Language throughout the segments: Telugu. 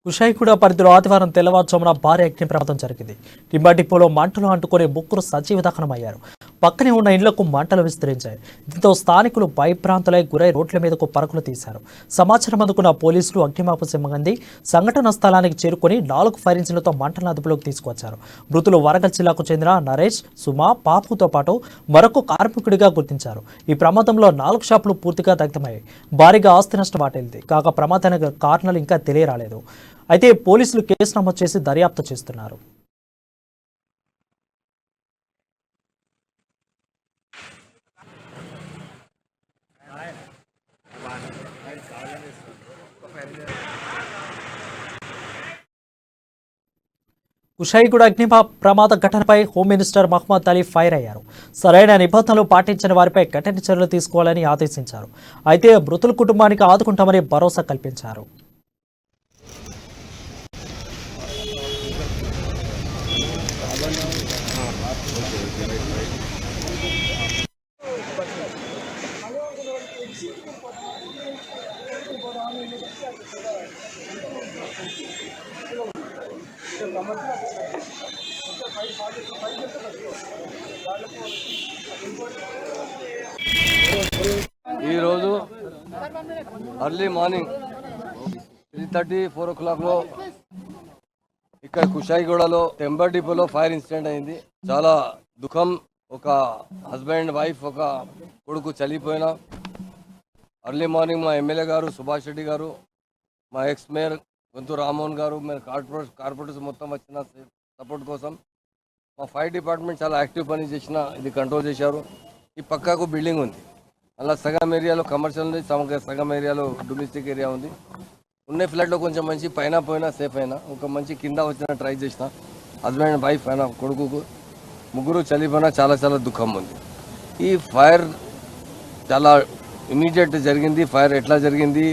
కుషాయిగూడ పరిధిలో ఆదివారం తెల్లవారుజామున భారీ అగ్ని ప్రమాదం జరిగింది. టింబర్ డిపోలో మంటలు అంటుకుని ముగ్గురు సజీవ దహనమయ్యారు. పక్కనే ఉన్న ఇళ్లకు మంటలు విస్తరించాయి. దీంతో స్థానికులు భయభ్రాంతులై గురై రోడ్ల మీదకు పరుగులు తీశారు. సమాచారం అందుకున్న పోలీసులు, అగ్నిమాపక సిబ్బంది సంఘటన స్థలానికి చేరుకుని 4 ఫైర్ ఇంజిన్లతో మంటలను అదుపులోకి తీసుకువచ్చారు. మృతులు వరంగల్ జిల్లాకు చెందిన నరేష్, సుమ, పాపుతో పాటు మరొక కార్మికుడిగా గుర్తించారు. ఈ ప్రమాదంలో 4 షాపులు పూర్తిగా దగ్ధమయ్యాయి. భారీగా ఆస్తి నష్టం వాటిల్లింది. కాగా ప్రమాదానికి కారణాలు ఇంకా తెలియరాలేదు. అయితే పోలీసులు కేసు నమోదు చేసి దర్యాప్తు చేస్తున్నారు. కుషాయిగూడ అగ్ని ప్రమాద ఘటనపై home minister Mohammed Ali fire అయ్యారు. సరైన నిబంధనలు పాటించని వారిపై కఠిన చర్యలు తీసుకోవాలని ఆదేశించారు. అయితే మృతుల కుటుంబానికి ఆదుకుంటామని భరోసా కల్పించారు. ఈరోజు అర్లీ మార్నింగ్ 3:30-4 o'clockలో ఇక్కడ కుషాయిగూడలో టెంబర్ డిపోలో ఫైర్ ఇన్సిడెంట్ అయింది. చాలా దుఃఖం. ఒక హస్బెండ్ వైఫ్, ఒక కొడుకు చనిపోయిన. అర్లీ మార్నింగ్ మా ఎమ్మెల్యే గారు సుభాష్ రెడ్డి గారు, మా ఎక్స్ మేయర్ గొంతు రామ్మోహన్ గారు, మేము కార్పొరేటర్స్ మొత్తం వచ్చిన సపోర్ట్ కోసం మా ఫైర్ డిపార్ట్మెంట్ చాలా యాక్టివ్ పని చేసిన ఇది కంట్రోల్ చేశారు. ఈ పక్కకు బిల్డింగ్ ఉంది, అలా సగం ఏరియాలో కమర్షియల్ ఉంది, సగం ఏరియాలో డొమెస్టిక్ ఏరియా ఉంది. ఉన్న ఫ్లాట్లో కొంచెం మంచి పైన పోయినా సేఫ్ అయినా, ఒక మంచి కింద వచ్చిన ట్రై చేసిన. హస్బెండ్ వైఫ్ అయినా కొడుకు ముగ్గురు చనిపోయినా చాలా చాలా దుఃఖం ఉంది. ఈ ఫైర్ చాలా ఇమీడియట్ జరిగింది. ఫైర్ ఎట్లా జరిగింది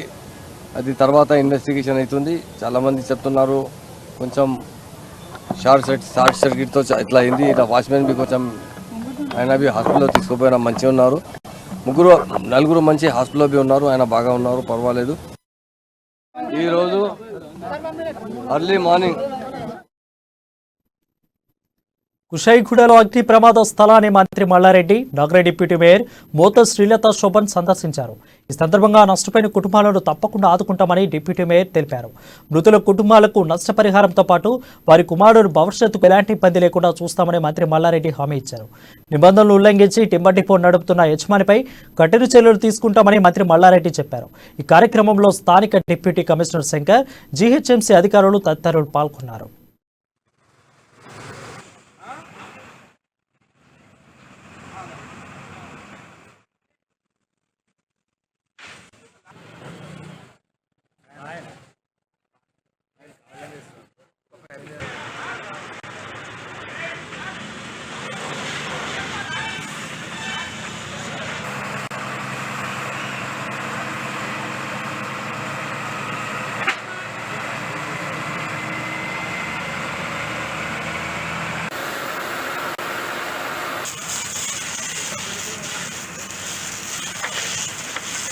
అది తర్వాత ఇన్వెస్టిగేషన్ అవుతుంది. చాలామంది చెప్తున్నారు కొంచెం షార్ట్ సర్క్యూట్తో ఇట్లా అయింది. ఇట్లా వాచ్మెన్ బి కొంచెం ఆయన బి హాస్పిటల్లో తీసుకుపోయినా మంచిగా ఉన్నారు. నలుగురు మంచి హాస్పిటల్లో బి ఉన్నారు, ఆయన బాగా ఉన్నారు, పర్వాలేదు. ఈరోజు అర్లీ మార్నింగ్ కుషాయిగూడలో అగ్ని ప్రమాద స్థలాన్ని మంత్రి మల్లారెడ్డి, నగర డిప్యూటీ మేయర్ మోత శ్రీలత శోభన్ సందర్శించారు. ఈ సందర్భంగా నష్టపోయిన కుటుంబాలను తప్పకుండా ఆదుకుంటామని డిప్యూటీ మేయర్ తెలిపారు. మృతుల కుటుంబాలకు నష్టపరిహారంతో పాటు వారి కుమారుడు భవిష్యత్తుకు ఎలాంటి ఇబ్బంది లేకుండా చూస్తామని మంత్రి మల్లారెడ్డి హామీ ఇచ్చారు. నిబంధనలు ఉల్లంఘించి టింబర్ డిపో నడుపుతున్న యజమానిపై కఠిన చర్యలు తీసుకుంటామని మంత్రి మల్లారెడ్డి చెప్పారు. ఈ కార్యక్రమంలో స్థానిక డిప్యూటీ కమిషనర్ శంకర్, జీహెచ్ఎంసీ అధికారులు తదితరులు పాల్గొన్నారు.